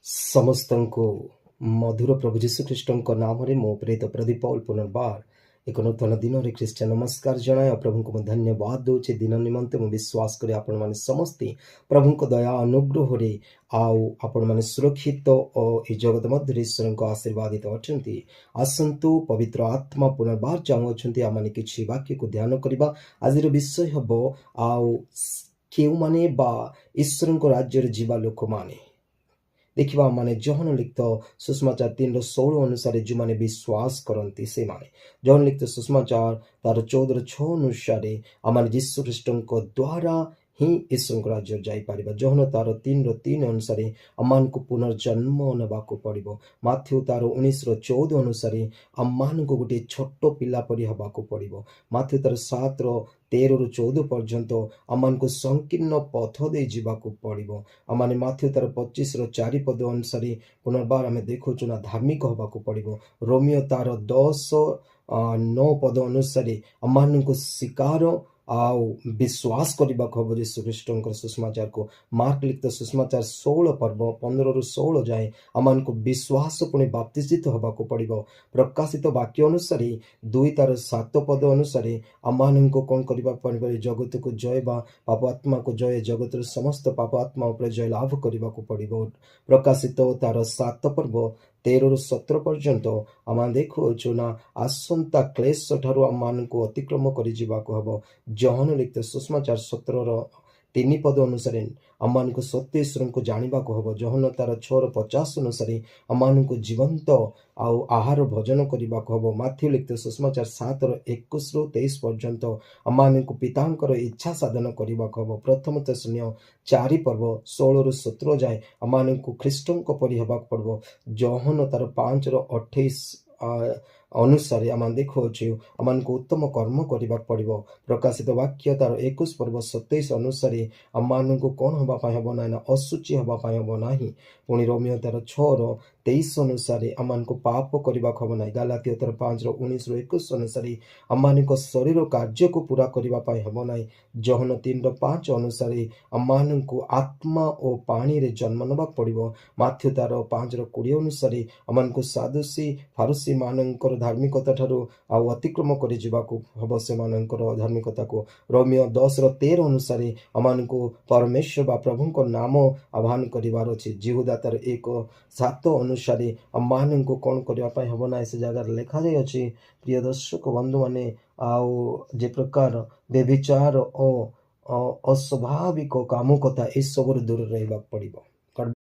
ସମସ୍ତଙ୍କୁ ମଧୁର ପ୍ରଭୁ ଯୀଶୁଖ୍ରୀଷ୍ଟଙ୍କ ନାମରେ ମୋ ପ୍ରେରିତ ପ୍ରଦୀପ ପୁନର୍ବାର ଏକ ନୂତନ ଦିନରେ ଖ୍ରୀଷ୍ଟ ନମସ୍କାର ଜଣାଏ। ପ୍ରଭୁଙ୍କୁ ମୁଁ ଧନ୍ୟବାଦ ଦେଉଛି ଦିନ ନିମନ୍ତେ। ମୁଁ ବିଶ୍ୱାସ କରେ ଆପଣମାନେ ସମସ୍ତେ ପ୍ରଭୁଙ୍କ ଦୟା ଅନୁଗ୍ରହରେ ଆଉ ଆପଣମାନେ ସୁରକ୍ଷିତ ଓ ଏହି ଜଗତ ମଧ୍ୟରେ ଈଶ୍ୱରଙ୍କ ଆଶୀର୍ବାଦିତ ଅଛନ୍ତି। ଆସନ୍ତୁ ପବିତ୍ର ଆତ୍ମା ପୁନର୍ବାର ଚାହୁଁଅଛନ୍ତି ଆମମାନେ କିଛି ବାକ୍ୟକୁ ଧ୍ୟାନ କରିବା। ଆଜିର ବିଷୟ ହେବ ଆଉ କେଉଁମାନେ ବା ଈଶ୍ୱରଙ୍କ ରାଜ୍ୟରେ ଯିବା ଲୋକମାନେ। ଦେଖିବା ମାନେ ଜହନ ଲିଖିତ ସୁଷମାଚାର 3:16 ଅନୁସାରେ ଯେଉଁମାନେ ବିଶ୍ୱାସ କରନ୍ତି ସେମାନେ। ଜହନ ଲିଖିତ ସୁଷମାଚାର ତାର 14:6 ଅନୁସାରେ ଆମେ ଯୀଶୁ ଖ୍ରୀଷ୍ଟଙ୍କ ଦ୍ୱାରା ହିଁ ଈଶ୍ୱରଙ୍କ ରାଜ୍ୟ ଯାଇପାରିବା। ଜହନ ତାର 3:3 ଅନୁସାରେ ଆମମାନଙ୍କୁ ପୁନର୍ଜନ୍ମ ନେବାକୁ ପଡ଼ିବ। ମାଥ୍ୟୁ ତାର 19:14 ଅନୁସାରେ ଆମମାନଙ୍କୁ ଗୋଟିଏ ଛୋଟ ପିଲା ପରି ହେବାକୁ ପଡ଼ିବ। ମାଥ୍ୟୁ ତାର 7:13-14 ପର୍ଯ୍ୟନ୍ତ ଆମମାନଙ୍କୁ ସଂକୀର୍ଣ୍ଣ ପଥ ଦେଇ ଯିବାକୁ ପଡ଼ିବ। ଆମମାନେ ମାଥ୍ୟୁ ତାର 25:4 ଅନୁସାରେ ପୁନର୍ବାର ଆମେ ଦେଖୁଛୁ ନା ଧାର୍ମିକ ହେବାକୁ ପଡ଼ିବ। ରୋମିଓ ତାର 10:9 ଅନୁସାରେ ଆମମାନଙ୍କୁ ସ୍ୱୀକାର ଆଉ ବିଶ୍ୱାସ କରିବାକୁ ହେବ ଯୀଶୁ ଖ୍ରୀଷ୍ଟଙ୍କର ସୁଷମାଚାରକୁ। ମାର୍କ ଲିଖିତ ସୁଷମାଚାର 16:15-16 ଯାଏଁ ଆମମାନଙ୍କୁ ବିଶ୍ୱାସ ପୁଣି ବାପ୍ତିଜିତ ହେବାକୁ ପଡ଼ିବ। ପ୍ରକାଶିତ ବାକ୍ୟ ଅନୁସାରେ 2 ତାର 7 ଅନୁସାରେ ଆମମାନଙ୍କୁ କ'ଣ କରିବାକୁ ପଡ଼ିବ? ଜଗତକୁ ଜୟ ବା ପାପ ଆତ୍ମାକୁ ଜୟ, ଜଗତର ସମସ୍ତ ପାପ ଆତ୍ମା ଉପରେ ଜୟ ଲାଭ କରିବାକୁ ପଡ଼ିବ। ପ୍ରକାଶିତ ତାର 7:13-17 ପର୍ଯ୍ୟନ୍ତ ଆମେ ଦେଖୁଅଛୁ ନା ଆସନ୍ତା କ୍ଲେଶ ଠାରୁ ଆମମାନଙ୍କୁ ଅତିକ୍ରମ କରି ଯିବାକୁ ହେବ। ଜହନ ଲିଖିତ ସୁଷମାଚାର 17:3 ଅନୁସାରେ ଆମମାନଙ୍କୁ ସତ୍ୟ ଈଶ୍ୱରଙ୍କୁ ଜାଣିବାକୁ ହେବ। ଜହନ ତାର 6:50 ଅନୁସାରେ ଆମମାନଙ୍କୁ ଜୀବନ୍ତ ଆଉ ଆହାର ଭୋଜନ କରିବାକୁ ହେବ। ମାଥ୍ୟୁ ଲିଖିତ ସୁଷମାଚାର 7:21-23 ପର୍ଯ୍ୟନ୍ତ ଆମମାନଙ୍କୁ ପିତାଙ୍କର ଇଚ୍ଛା ସାଧନ କରିବାକୁ ହେବ। ପ୍ରଥମ ତେସଲୋନିୟ 4:16-17 ଯାଏଁ ଆମମାନଙ୍କୁ ଖ୍ରୀଷ୍ଟଙ୍କ ପରି ହେବାକୁ ପଡ଼ିବ। ଜହନ ତାର 5:28 ଅନୁସାରେ ଆମେ ଦେଖୁଅଛୁ ଆମମାନଙ୍କୁ ଉତ୍ତମ କର୍ମ କରିବାକୁ ପଡ଼ିବ। ପ୍ରକାଶିତ ବାକ୍ୟ ତାର 21:27 ଅନୁସାରେ ଆମମାନଙ୍କୁ କ'ଣ ହେବା ପାଇଁ ହେବ ନାହିଁ ନା ଅଶୁଚି ହେବା ପାଇଁ ହେବ ନାହିଁ। ପୁଣି ରୋମିଓ ତାର 6:23 ଅନୁସାରେ ଆମମାନଙ୍କୁ ପାପ କରିବାକୁ ହେବ ନାହିଁ। ଗାଲାତିୟ ତାର 5:19-21 ଅନୁସାରେ ଆମମାନଙ୍କ ଶରୀର କାର୍ଯ୍ୟକୁ ପୁରା କରିବା ପାଇଁ ହେବ ନାହିଁ। ଜହନ 3:5 ଅନୁସାରେ ଆମମାନଙ୍କୁ ଆତ୍ମା ଓ ପାଣିରେ ଜନ୍ମ ନେବାକୁ ପଡ଼ିବ। ମାଥ୍ୟୁ ତାର 5:20 ଅନୁସାରେ ଆମମାନଙ୍କୁ ସାଦୁସି ଫାରୁସି ମାନଙ୍କର ଧାର୍ମିକତା ଠାରୁ ଆଉ ଅତିକ୍ରମ କରି ଯିବାକୁ ହେବ ସେମାନଙ୍କର ଧାର୍ମିକତାକୁ। ରୋମିଓ 10:13 ଅନୁସାରେ ଆମମାନଙ୍କୁ ପରମେଶ୍ୱର ବା ପ୍ରଭୁଙ୍କ ନାମ ଆହ୍ୱାନ କରିବାର ଅଛି। ଜିହୁଦା ତାର 1:7 ଅନୁସାରେ ଆମମାନଙ୍କୁ କ'ଣ କରିବା ପାଇଁ ହେବ ନାହିଁ ସେ ଜାଗାରେ ଲେଖାଯାଇଅଛି। ପ୍ରିୟ ଦର୍ଶକ ବନ୍ଧୁମାନେ, ଆଉ ଯେ ପ୍ରକାର ବ୍ୟଭିଚାର ଓ ଅସ୍ୱାଭାବିକ କାମ କଥା ଏସବୁରୁ ଦୂରରେ ରହିବାକୁ ପଡ଼ିବ।